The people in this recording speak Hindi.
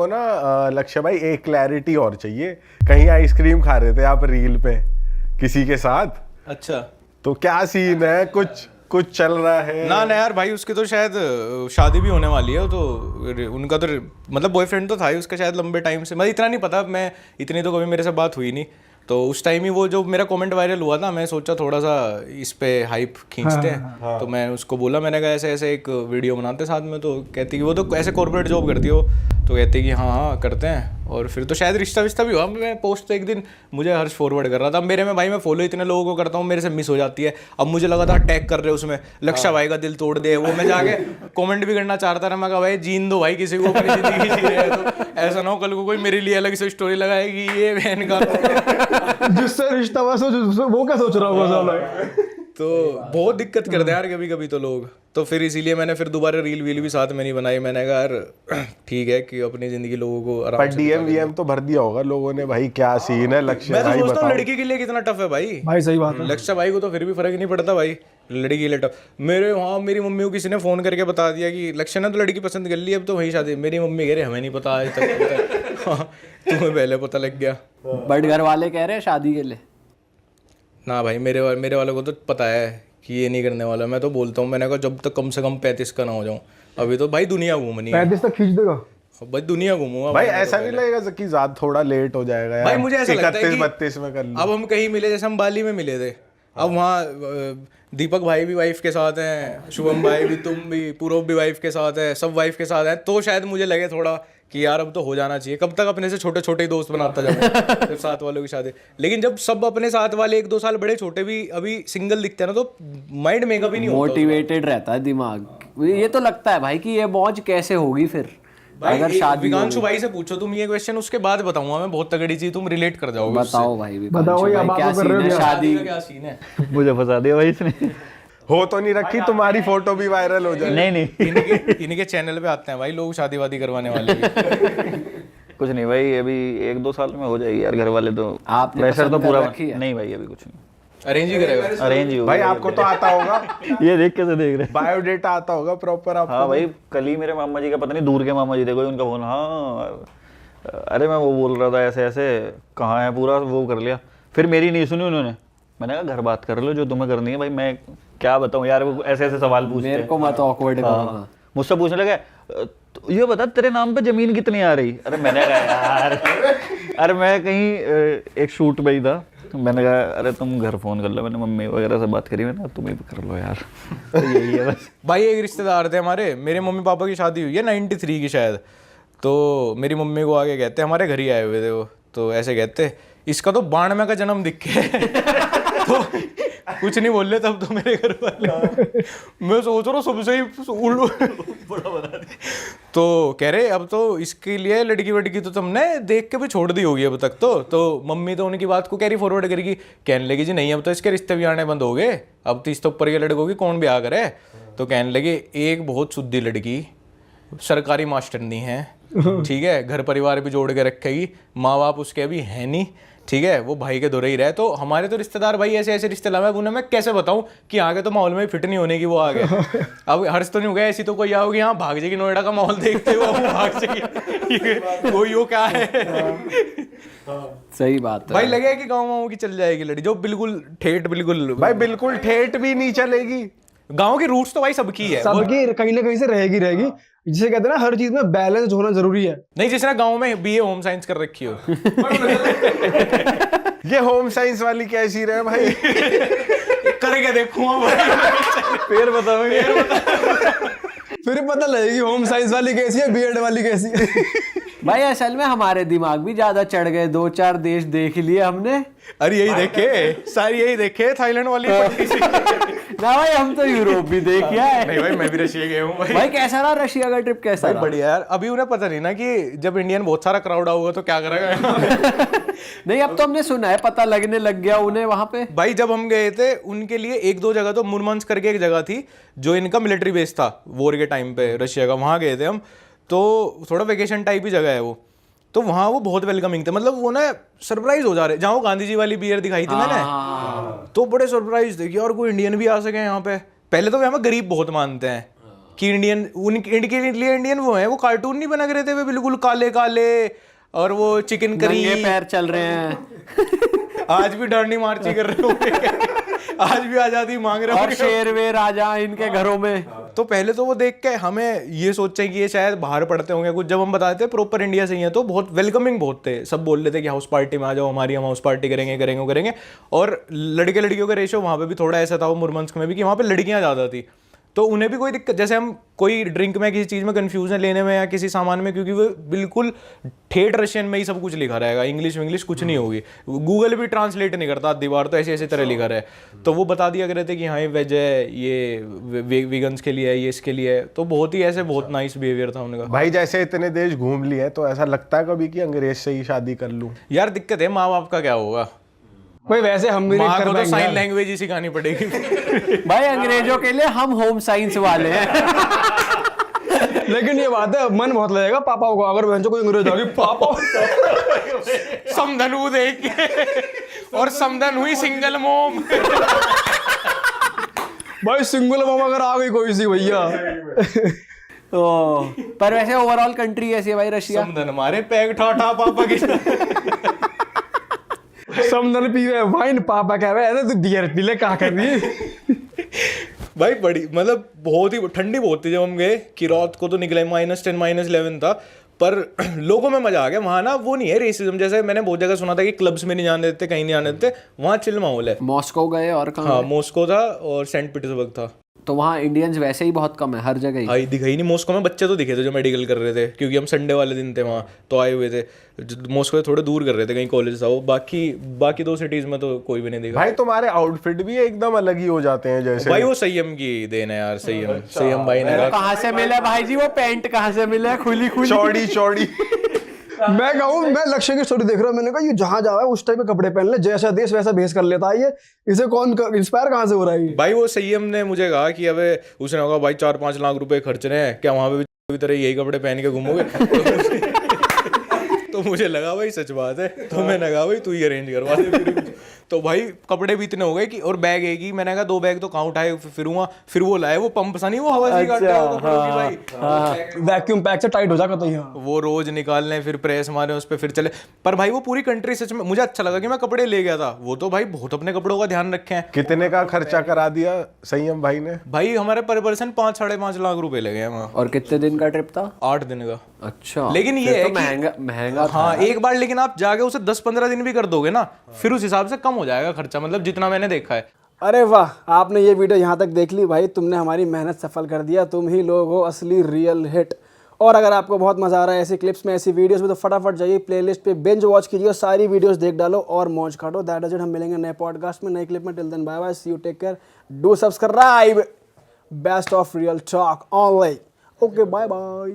को ना लक्ष्य भाई एक क्लैरिटी और चाहिए। कहीं आइसक्रीम खा रहे थे आप रील पे किसी के साथ? अच्छा, तो क्या सीन है, कुछ चल रहा है? ना यार भाई, उसकी तो शायद शादी भी होने वाली है, तो उनका तो मतलब बॉयफ्रेंड तो था ही उसका शायद लंबे टाइम से, मतलब इतना नहीं पता, मैं इतनी तो कभी मेरे से बात हुई नहीं। तो उस टाइम ही वो जो मेरा कमेंट वायरल हुआ था, मैं सोचा थोड़ा सा इस पे हाइप खींचते हैं। तो मैं उसको बोला, मैंने कहा ऐसे ऐसे एक वीडियो बनाते साथ में। तो कहती कि वो तो ऐसे कॉर्पोरेट जॉब करती हो, तो कहती कि हाँ करते हैं। और फिर तो शायद रिश्ता विश्ता भी हुआ। मैं पोस्ट तो एक दिन मुझे हर्ष फॉरवर्ड कर रहा था मेरे में, भाई मैं फॉलो इतने लोगों को करता हूँ, मेरे से मिस हो जाती है। अब मुझे लगा था टैग कर रहे हो उसमें, लक्षा भाई का दिल तोड़ दे, वो मैं जाके कमेंट भी करना चाहता था। मैं कहा भाई जीन दो भाई, किसी को अपनी जिंदगी जी रहे हैं तो ऐसा ना हो कल को कोई मेरे लिए अलग से स्टोरी लगाएगी ये बहन का जिससे रिश्ता वो क्या सोच रहा होगा। तो बहुत दिक्कत करते हैं यार कभी कभी तो लोग। तो फिर इसीलिए मैंने फिर दोबारा रील वील भी साथ में नहीं बनाई। मैंने कहा यार ठीक है कि अपनी जिंदगी लोगों को आराम पर से डीएम वीएम तो भर दिया होगा लोगों ने भाई, क्या सीन है लक्ष्य मैं तो भाई सोचता हूँ बताओ। लड़की के लिए कितना टफ है भाई। भाई सही बात है। लक्ष्य भाई को तो फिर भी फर्क नहीं पड़ता भाई, लड़की के लिए टफ। मेरे वहाँ मेरी मम्मी को किसी ने फोन करके बता दिया कि लक्ष्य ने तो लड़की पसंद कर ली, अब तो वही शादी। मेरी मम्मी कह रही हमें नहीं पता आज तक। हाँ, तुम्हें पहले पता लग गया। बट घर वाले कह रहे हैं शादी के लिए? ना भाई, मेरे वालों को तो पता है कि ये नहीं करने वाला। मैं तो बोलता हूँ, मैंने कहा जब तक कम से कम 35 का ना हो जाऊँ। अभी तो भाई दुनिया घूमनी है। 35 तक खींच देगा भाई दुनिया घूमूंगा भाई। ऐसा नहीं लगेगा कि ज्यादा थोड़ा लेट हो जाएगा यार? भाई मुझे ऐसा लगता है कि 31-32 में कर लो। अब हम कहीं मिले, जैसे हम बाली में मिले थे, अब वहाँ दीपक भाई भी वाइफ के साथ हैं, शुभम भाई भी, तुम भी, पूरव भी वाइफ के साथ है, सब वाइफ के साथ हैं। तो शायद मुझे लगे थोड़ा कि यार अब तो हो जाना चाहिए। कब तक अपने से छोटे छोटे दोस्त बनाता जाऊँ जब साथ वालों की शादी। लेकिन जब सब अपने साथ वाले 1-2 साल बड़े छोटे भी अभी सिंगल दिखते हैं ना, तो माइंड मेकअप ही नहीं होता। मोटिवेटेड रहता है दिमाग। ये तो लगता है भाई कि ये मौज कैसे होगी फिर अगर शादी। विकांशु भाई से पूछो तुम ये क्वेश्चन, उसके बाद बताऊंगा मैं बहुत तगड़ी चीज, तुम रिलेट कर जाओगे। बताओ भाई, बताओ ये क्या बात कर रहे हो सीन है क्या? शादी? क्या सीन है? मुझे फंसा दिया भाई इसने। हो तो नहीं रखी, तुम्हारी फोटो भी वायरल हो जाए। नहीं इनके चैनल पे आते हैं भाई लोग शादी वादी करवाने वाले। कुछ नहीं भाई, अभी 1-2 साल में हो जाएगी यार। घर वाले तो आपने प्रेशर तो पसंद कर पूरा रखी है? नहीं भाई, अभी कुछ नहीं। अरेंज ही करेगा? अरेंज ही होगा भाई आपको तो आता होगा, ये देख कैसे देख रहे हैं? बायोडेटा आता होगा प्रॉपर आपको? हाँ भाई, कल ही मेरे मामा जी का, पता नहीं दूर के मामा जी थे कोई, उनका फोन। हाँ अरे मैं वो बोल रहा था ऐसे ऐसे, कहाँ है, पूरा वो कर लिया। फिर मेरी नहीं सुनी उन्होंने। मैंने कहा घर बात कर लो जो तुम्हें करनी है भाई, मैं क्या बताऊँ यार। वो ऐसे ऐसे सवाल पूछते हैं, मेरे को मत ऑकवर्ड करना। मुझसे पूछने लगे ये बता तेरे नाम पे जमीन कितनी आ रही। अरे मैंने कहा यार, अरे मैं कहीं एक शूट पे ही था, मैंने कहा अरे तुम घर फोन कर लो। मैंने मम्मी वगैरह से बात करी, मैंने तुम ही कर लो यार। तो यही है बस। भाई एक रिश्तेदार थे हमारे, मेरे मम्मी पापा की शादी हुई है 93 की शायद। तो मेरी मम्मी को आगे कहते, हमारे घर ही आए हुए थे वो, तो ऐसे कहते इसका तो 92 का जन्म दिख के तो कुछ नहीं बोल रहे तब तो मेरे घर वाले। मैं सोच रहा हूँ सबसे ही बड़ा बना दिया। तो कह रहे अब तो इसके लिए लड़की वड़की तो तुमने देख के भी छोड़ दी होगी अब तक तो मम्मी तो उनकी बात को कैरी फॉरवर्ड करेगी, कहने लगी जी नहीं अब तो इसके रिश्ते भी आने बंद हो गए, अब तो इस तो ऊपर के लड़कों की कौन ब्याह करे। तो कहने लगे एक बहुत शुद्धि लड़की, सरकारी मास्टरनी है, ठीक है, घर परिवार भी जोड़ के रखेगी, माँ बाप उसके अभी है नहीं, ठीक है, वो भाई के दौरे ही रहे। तो हमारे तो रिश्तेदार भाई ऐसे ऐसे रिश्ते लाए, उन्हें मैं कैसे बताऊं कि आगे तो माहौल में फिट नहीं होने की वो आ गए। अब हर्ष तो नहीं हो गया, ऐसी तो कोई आओगी यहाँ भाग जाएगी, नोएडा का माहौल देखते हुए भाग जाएगी, कोई वो क्या है। सही बात है भाई लगे कि गाँव की चल जाएगी लड़ी, जो बिल्कुल ठेठ, बिल्कुल भाई बिल्कुल ठेठ भी नहीं चलेगी। गाँव की रूट्स तो भाई सबकी है, सबकी कहीं ना कहीं से रहेगी। जिसे कहते हैं ना हर चीज में बैलेंस होना जरूरी है। नहीं जिसने गाँव में बीए होम साइंस कर रखी हो। ये होम साइंस वाली कैसी रहे भाई? करके देखूंगा फिर बताओगे, फिर पता लगेगी होम साइंस वाली कैसी है, बीएड वाली कैसी है। भाई असल में हमारे दिमाग भी ज्यादा चढ़ गए, 2-4 देश देख लिए हमने। अरे यही देखे सारी, यही देखे थाईलैंड वाली ना भाई हम तो यूरोप भी देख लिया है। नहीं भाई मैं भी रशिया गया हूँ भाई। भाई कैसा रहा रशिया का ट्रिप, कैसा भाई रहा? बढ़िया यार, अभी उन्हें पता नहीं ना कि जब इंडियन बहुत सारा क्राउड आऊगा तो क्या करेगा। नहीं अब तो हमने सुना है पता लगने लग गया उन्हें वहां पे। भाई जब हम गए थे उनके लिए 1-2 जगह, तो मुरमांस्क करके एक जगह थी जो इनका मिलिट्री बेस था वॉर के टाइम पे रशिया का, वहां गए थे हम। तो थोड़ा वेकेशन टाइप ही जगह है वो, तो वहाँ वो बहुत वेलकमिंग थे, मतलब वो ना सरप्राइज हो जा रहे, जहाँ वो गांधी जी वाली बियर दिखाई थी मैंने, तो बड़े सरप्राइज थे कि और कोई इंडियन भी आ सके यहाँ पे। पहले तो यहाँ पे गरीब बहुत मानते हैं कि इंडियन उनके लिए इंडियन वो है, वो कार्टून नहीं बना के रहते हुए बिल्कुल काले काले, और वो चिकन करी, नंगे पैर चल रहे हैं। आज भी डरनी मार्ची कर रहे हो, आज भी आजादी मांग रहे हो, और शेर वे राजा इनके घरों में। तो पहले तो वो देख के हमें ये सोचे कि ये शायद बाहर पढ़ते होंगे कुछ, जब हम बताते थे प्रॉपर इंडिया से ही है तो बहुत वेलकमिंग बहुत थे, सब बोल रहे थे कि हाउस पार्टी में आ जाओ हमारी, हम हाउस पार्टी करेंगे। और लड़के लड़कियों का रेशियो वहाँ पे भी थोड़ा ऐसा था वो मुरमंस्क में भी कि वहाँ पे लड़कियाँ ज़्यादा थी, तो उन्हें भी कोई दिक्कत, जैसे हम कोई ड्रिंक में किसी चीज़ में कन्फ्यूजन लेने में या किसी सामान में, क्योंकि वो बिल्कुल ठेठ रशियन में ही सब कुछ लिखा रहेगा, इंग्लिश कुछ नहीं होगी, गूगल भी ट्रांसलेट नहीं करता, दीवार तो ऐसे तरह लिखा रहे, तो वो बता दिया करते थे कि हाँ ये वेज है, ये वीगन्स के लिए है, ये इसके लिए है, तो बहुत ही ऐसे बहुत नाइस बिहेवियर था उनका। भाई जैसे इतने देश घूम लिए तो ऐसा लगता है कभी कि अंग्रेज से ही शादी कर लूं? यार दिक्कत है माँ बाप का क्या होगा, भाई वैसे हम भी नहीं माँ कर को तो पाएंगे साइन यार। लैंग्वेज ही सिखानी पड़ेगी। भाई अंग्रेजों के लिए हम होम साइंस वाले हैं। लेकिन ये बात है, मन बहुत लगेगा पापा को अगर बहन कोई अंग्रेज आ गई, पापा समधन देख के, और समधन हुई सिंगल मोम। भाई सिंगल मामा अगर आ गई कोई सी भैया। पर वैसे ओवरऑल कंट्री कैसी है भाई रशिया? समधन हमारे पैग ठा पापा के। समझन पीवे वाइन, पापा कह रहे हैं तू बियर पी ले, कहा कर रही। भाई बड़ी मतलब बहुत ही ठंडी बहुत थी जब हम गए, कि रात को तो निकले -10 -11 था, पर लोगों में मजा आ गया वहाँ ना। वो नहीं है रेसिज्म, जैसे मैंने बहुत जगह सुना था कि क्लब्स में नहीं जाने देते, कहीं नहीं जाने देते, वहाँ चिल माहौल है। मॉस्को गए और कहाँ? हाँ मॉस्को था और सेंट पीटर्सबर्ग था। तो वहाँ इंडियंस वैसे ही बहुत कम है हर जगह ही। भाई दिखाई नहीं, मॉस्को में बच्चे तो दिखे थे जो मेडिकल कर रहे थे, क्योंकि हम संडे वाले दिन थे वहाँ तो आए हुए थे। मॉस्को से थोड़े दूर कर रहे थे, कहीं कॉलेज था वो, बाकी 2 सिटीज में तो कोई भी नहीं दिखा। भाई तुम्हारे आउटफिट भी एकदम अलग ही हो जाते हैं जैसे। भाई वो संयम की देन है यार, संयम भाई ने कहाँ से मिला भाई जी वो पैंट, कहाँ से मिला? खुली चौड़ी मैं कहूँ, मैं लक्ष्य की स्टोरी देख रहा हूँ, मैंने कहा ये जहाँ जा रहा है उस टाइप के कपड़े पहन ले, जैसा देश वैसा भेस कर लेता है ये, इसे कौन इंस्पायर कहाँ से हो रहा है? भाई वो संयम ने मुझे कहा कि अबे उसने होगा भाई 4-5 लाख रुपए खर्च रहे हैं, क्या वहां पे भी तरह यही कपड़े पहन के घूमोगे? तो मुझे लगा भाई सच बात है, तो मैंने कहा भाई तू ही अरेंज करवा दे। तो भाई कपड़े भी इतने हो गए कि, और बैग एक ही, मैंने कहा 2 बैग तो कहाँ उठाए फिरूंगा, फिर वो लाए वो पंप सा नहीं, वो हवा से काटता है वो कपड़ों की भाई, वैक्यूम पैक से टाइट हो जाएगा तो यहाँ वो रोज निकालने, फिर प्रेस मारे उस पर, फिर चले। पर भाई वो पूरी कंट्री सच में मुझे अच्छा लगा कि मैं कपड़े ले गया था, वो तो भाई बहुत अपने कपड़ों का ध्यान रखे हैं। कितने का खर्चा करा दिया संयम भाई ने? भाई हमारे पर पर्सन 5-5.5 लाख रुपए लगे वहाँ। और कितने दिन का ट्रिप था? 8 दिन का। अच्छा, लेकिन ये है तो महंगा हाँ एक बार, लेकिन आप जाके उसे 10-15 दिन भी कर दोगे ना, फिर उस हिसाब से कम हो जाएगा खर्चा, मतलब जितना मैंने देखा है। अरे वाह, आपने ये वीडियो यहाँ तक देख ली भाई, तुमने हमारी मेहनत सफल कर दिया, तुम ही लोग हो असली रियल हिट। और अगर आपको बहुत मजा आ रहा है ऐसी क्लिप्स में, ऐसी वीडियोस में, तो फटाफट जाइए प्लेलिस्ट पे बिंज वॉच कीजिए, सारी वीडियोस देख डालो और मौज काटो। दैट इज इट, हम मिलेंगे नए पॉडकास्ट में, नई क्लिप में। Till then bye bye, see you, take care, do subscribe, best of real talk online. Okay bye bye.